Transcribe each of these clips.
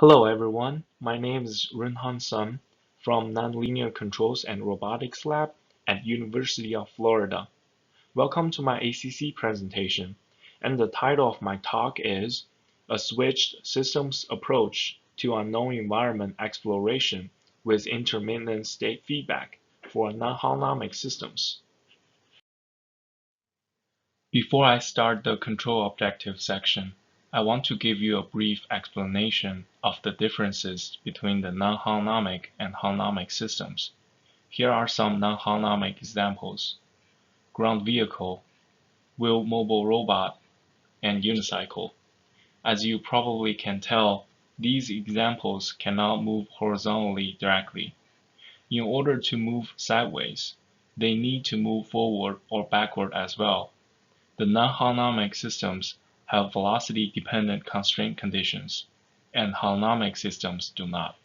Hello everyone, my name is Runhan from Nonlinear Controls and Robotics Lab at University of Florida. Welcome to my ACC presentation, and the title of my talk is A Switched Systems Approach to Unknown Environment Exploration with Intermittent State Feedback for Non-Harmonic Systems. Before I start the control objective section, I want to give you a brief explanation of the differences between the non-harmonic and harmonic systems. Here are some non-harmonic examples: ground vehicle, wheel mobile robot, and unicycle. As you probably can tell, these examples cannot move horizontally directly. In order to move sideways, they need to move forward or backward as well. The non-harmonic systems have velocity-dependent constraint conditions, and harmonic systems do not.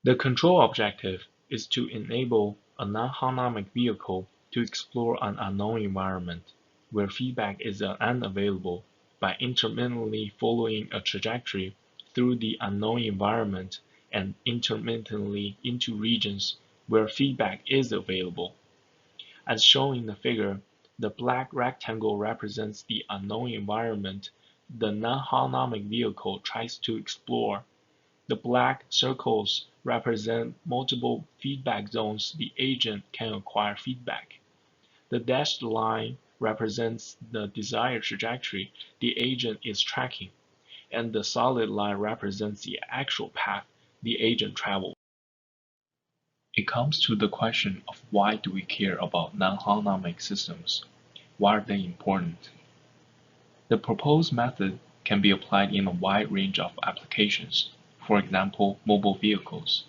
The control objective is to enable a non-harmonic vehicle to explore an unknown environment where feedback is unavailable by intermittently following a trajectory through the unknown environment and intermittently into regions where feedback is available. As shown in the figure, the black rectangle represents the unknown environment the non-harmonic vehicle tries to explore. The black circles represent multiple feedback zones the agent can acquire feedback. The dashed line represents the desired trajectory the agent is tracking, and the solid line represents the actual path the agent travels. It comes to the question of why do we care about non-harmonic systems? Why are they important? The proposed method can be applied in a wide range of applications, for example, mobile vehicles.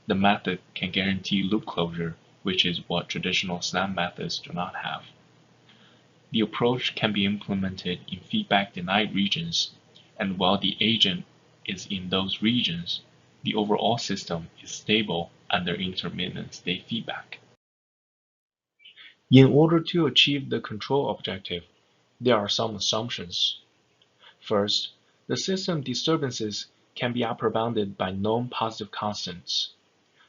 The method can guarantee loop closure, which is what traditional SNAP methods do not have. The approach can be implemented in feedback-denied regions, and while the agent is in those regions, the overall system is stable under intermittent state feedback. In order to achieve the control objective, there are some assumptions. First, the system disturbances can be upper bounded by known positive constants.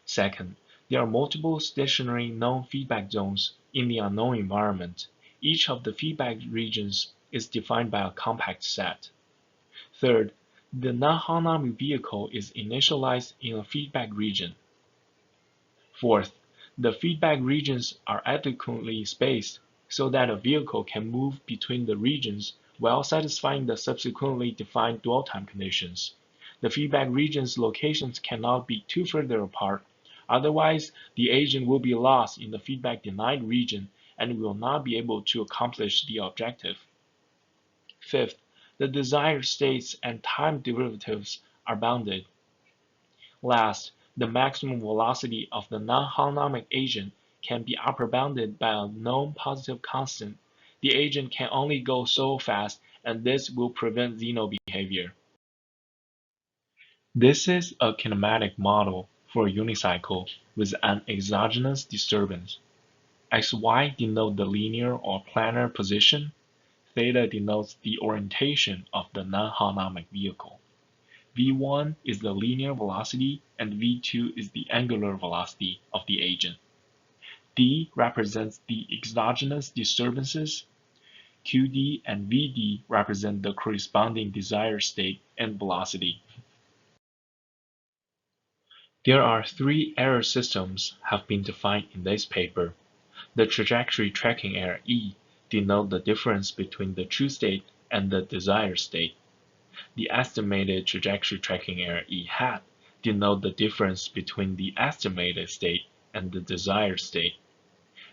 Second, there are multiple stationary known feedback zones in the unknown environment. Each of the feedback regions is defined by a compact set. Third, the non-harmonic vehicle is initialized in a feedback region. Fourth, the feedback regions are adequately spaced so that a vehicle can move between the regions while satisfying the subsequently defined dwell time conditions. The feedback region's locations cannot be too further apart, otherwise the agent will be lost in the feedback denied region and will not be able to accomplish the objective. Fifth, the desired states and time derivatives are bounded. Last, the maximum velocity of the non-harmonic agent can be upper bounded by a known positive constant. The agent can only go so fast, and this will prevent Zeno behavior. This is a kinematic model for a unicycle with an exogenous disturbance. Xy denote the linear or planar position. Theta denotes the orientation of the non-harmonic vehicle. V1 is the linear velocity and V2 is the angular velocity of the agent. D represents the exogenous disturbances. QD and VD represent the corresponding desired state and velocity. There are three error systems have been defined in this paper. The trajectory tracking error E denote the difference between the true state and the desired state. The estimated trajectory tracking error E hat denote the difference between the estimated state and the desired state.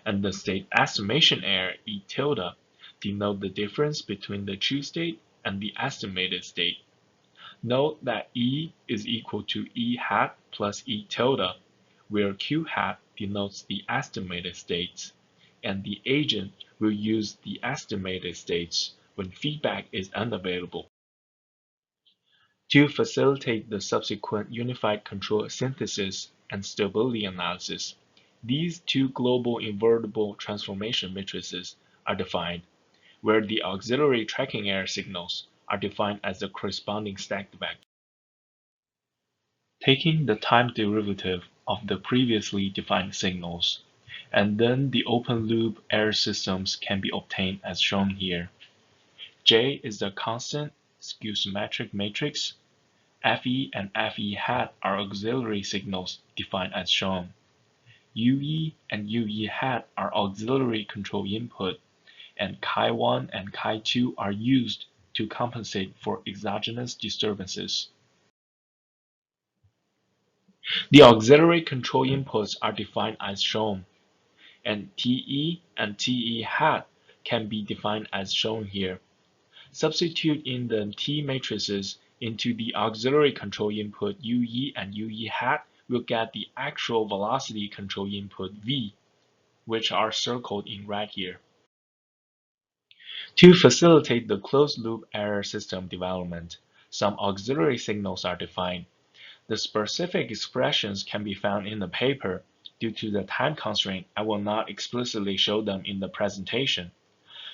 And the state estimation error E tilde denote the difference between the true state and the estimated state. Note that E is equal to E hat plus E tilde, where Q hat denotes the estimated states, and the agent will use the estimated states when feedback is unavailable. To facilitate the subsequent unified control synthesis and stability analysis, these two global invertible transformation matrices are defined, where the auxiliary tracking error signals are defined as the corresponding stacked vector. Taking the time derivative of the previously defined signals, and then the open-loop error systems can be obtained as shown here. J is the constant skew-symmetric matrix. Fe and Fe hat are auxiliary signals defined as shown. UE and UE hat are auxiliary control input, and Chi1 and Chi2 are used to compensate for exogenous disturbances. The auxiliary control inputs are defined as shown, and TE and TE hat can be defined as shown here. Substitute in the T matrices into the auxiliary control input UE and UE hat will get the actual velocity control input V, which are circled in red here. To facilitate the closed-loop error system development, some auxiliary signals are defined. The specific expressions can be found in the paper. Due to the time constraint, I will not explicitly show them in the presentation.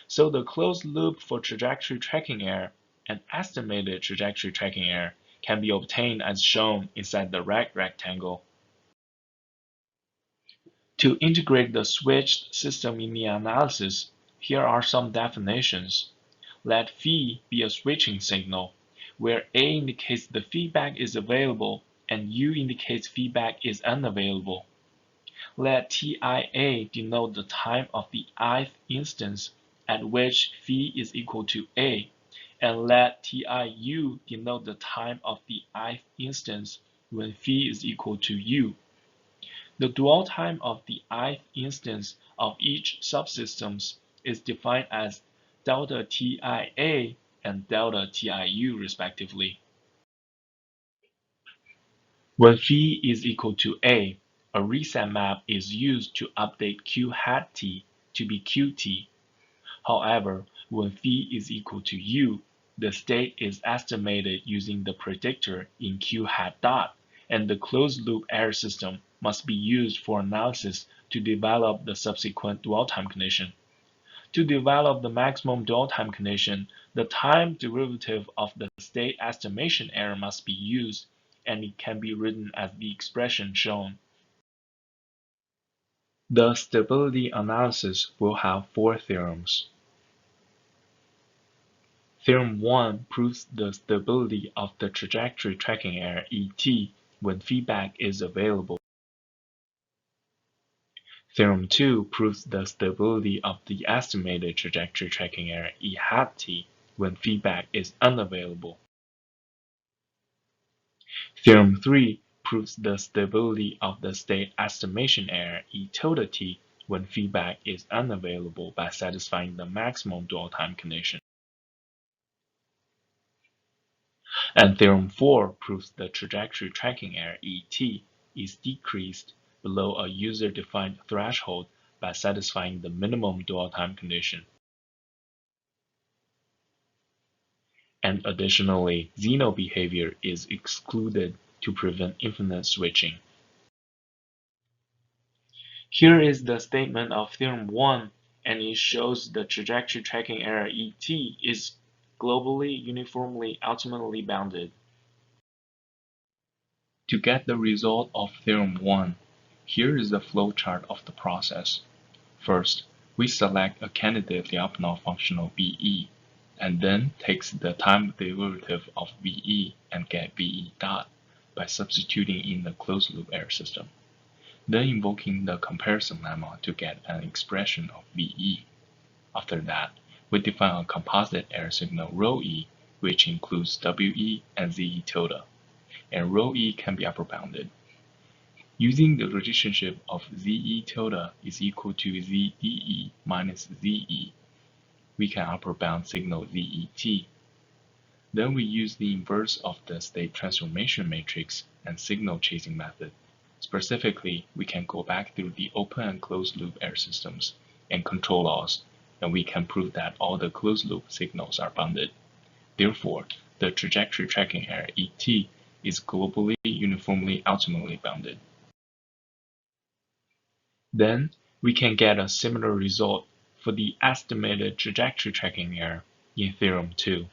So the closed loop for trajectory tracking error and estimated trajectory tracking error can be obtained as shown inside the red rectangle. To integrate the switched system in the analysis, here are some definitions. Let phi be a switching signal, where A indicates the feedback is available and U indicates feedback is unavailable. Let TIA denote the time of the ith instance at which phi is equal to A, and let TIU denote the time of the ith instance when phi is equal to U. The dwell time of the ith instance of each subsystems is defined as delta TIA and delta TIU respectively. When phi is equal to A, a reset map is used to update Q hat T to be Qt. However, when phi is equal to U, the state is estimated using the predictor in Q hat dot, and the closed-loop error system must be used for analysis to develop the subsequent dwell time condition. To develop the maximum dwell time condition, the time derivative of the state estimation error must be used, and it can be written as the expression shown. The stability analysis will have four theorems. Theorem 1 proves the stability of the trajectory tracking error ET when feedback is available. Theorem 2 proves the stability of the estimated trajectory tracking error E hat T when feedback is unavailable. Theorem 3 proves the stability of the state estimation error E tilde T when feedback is unavailable by satisfying the maximum dwell time condition. And Theorem 4 proves the trajectory tracking error ET is decreased below a user-defined threshold by satisfying the minimum dwell time condition. And additionally, Zeno behavior is excluded to prevent infinite switching. Here is the statement of Theorem 1, and it shows the trajectory tracking error ET is globally uniformly ultimately bounded. To get the result of Theorem 1, here is the flowchart of the process. First, we select a candidate Lyapunov functional VE, and then takes the time derivative of VE and get VE dot by substituting in the closed-loop error system, then invoking the comparison lemma to get an expression of VE. After that, we define a composite error signal ρe, which includes WE and ZE tilde, and ρe can be upper bounded. Using the relationship of ZE tilde is equal to ZDE minus ZE, we can upper bound signal ZET. Then we use the inverse of the state transformation matrix and signal chasing method. Specifically, we can go back through the open and closed loop error systems and control laws, and we can prove that all the closed loop signals are bounded. Therefore, the trajectory tracking error ET is globally uniformly ultimately bounded. Then, we can get a similar result for the estimated trajectory tracking error in Theorem 2.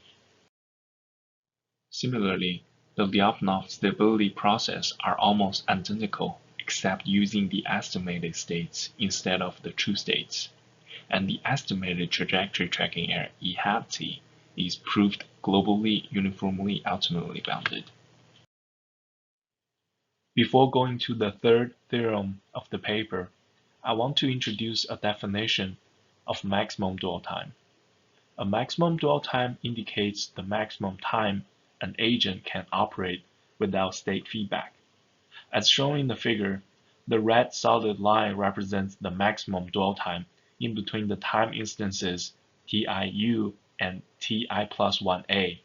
Similarly, the Lyapunov stability process are almost identical, except using the estimated states instead of the true states, and the estimated trajectory tracking error E hat t is proved globally uniformly ultimately bounded. Before going to the third theorem of the paper, I want to introduce a definition of maximum dwell time. A maximum dwell time indicates the maximum time an agent can operate without state feedback. As shown in the figure, the red solid line represents the maximum dwell time in between the time instances TIU and TI plus 1A.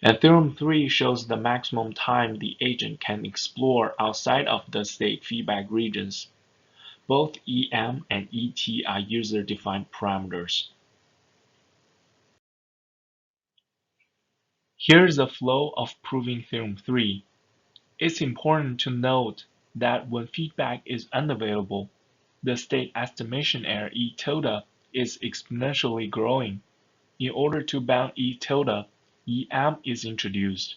And theorem 3 shows the maximum time the agent can explore outside of the state feedback regions. Both EM and ET are user-defined parameters. Here's the flow of proving theorem 3. It's important to note that when feedback is unavailable, the state estimation error E tilde is exponentially growing. In order to bound E tilde, EM is introduced.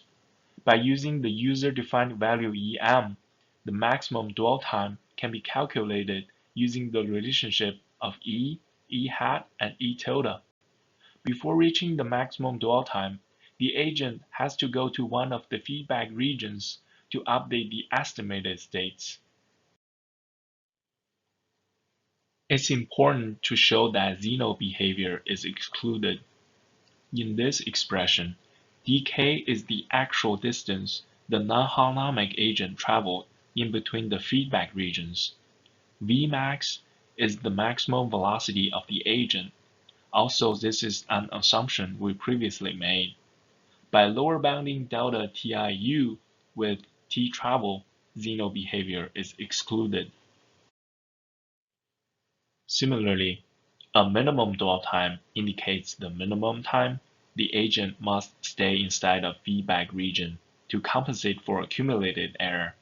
By using the user-defined value EM, the maximum dwell time can be calculated using the relationship of E, E hat, and E tilde. Before reaching the maximum dwell time, the agent has to go to one of the feedback regions to update the estimated states. It's important to show that Zeno behavior is excluded. In this expression, dk is the actual distance the non-harmonic agent traveled in between the feedback regions. Vmax is the maximum velocity of the agent. Also, this is an assumption we previously made. By lower bounding delta TIU with T travel, Zeno behavior is excluded. Similarly, a minimum dwell time indicates the minimum time the agent must stay inside a feedback region to compensate for accumulated error.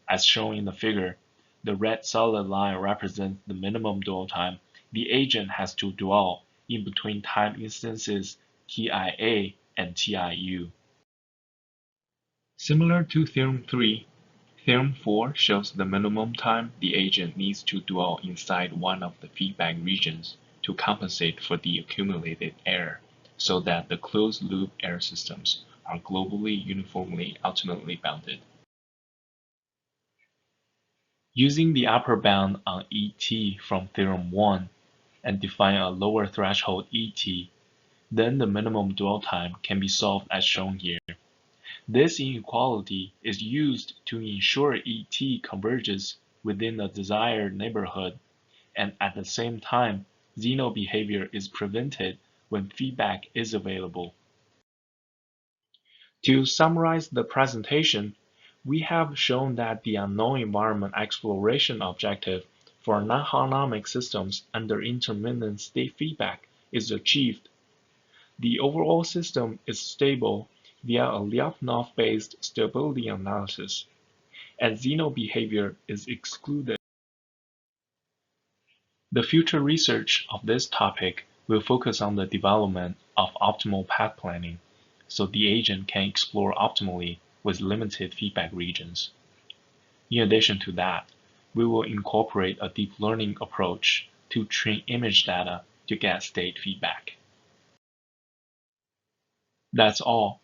As shown in the figure, the red solid line represents the minimum dwell time the agent has to dwell in between time instances TIA and TIU. Similar to Theorem 3, Theorem 4 shows the minimum time the agent needs to dwell inside one of the feedback regions to compensate for the accumulated error, so that the closed-loop error systems are globally uniformly ultimately bounded. Using the upper bound on ET from Theorem 1 and define a lower threshold ET, then the minimum dwell time can be solved as shown here. This inequality is used to ensure ET converges within the desired neighborhood, and at the same time, Zeno behavior is prevented when feedback is available. To summarize the presentation, we have shown that the unknown environment exploration objective for non-harmonic systems under intermittent state feedback is achieved. The overall system is stable via a Lyapunov-based stability analysis, and Zeno behavior is excluded. The future research of this topic will focus on the development of optimal path planning, so the agent can explore optimally with limited feedback regions. In addition to that, we will incorporate a deep learning approach to train image data to get state feedback. That's all.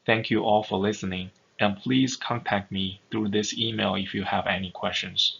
Thank you all for listening, and please contact me through this email if you have any questions.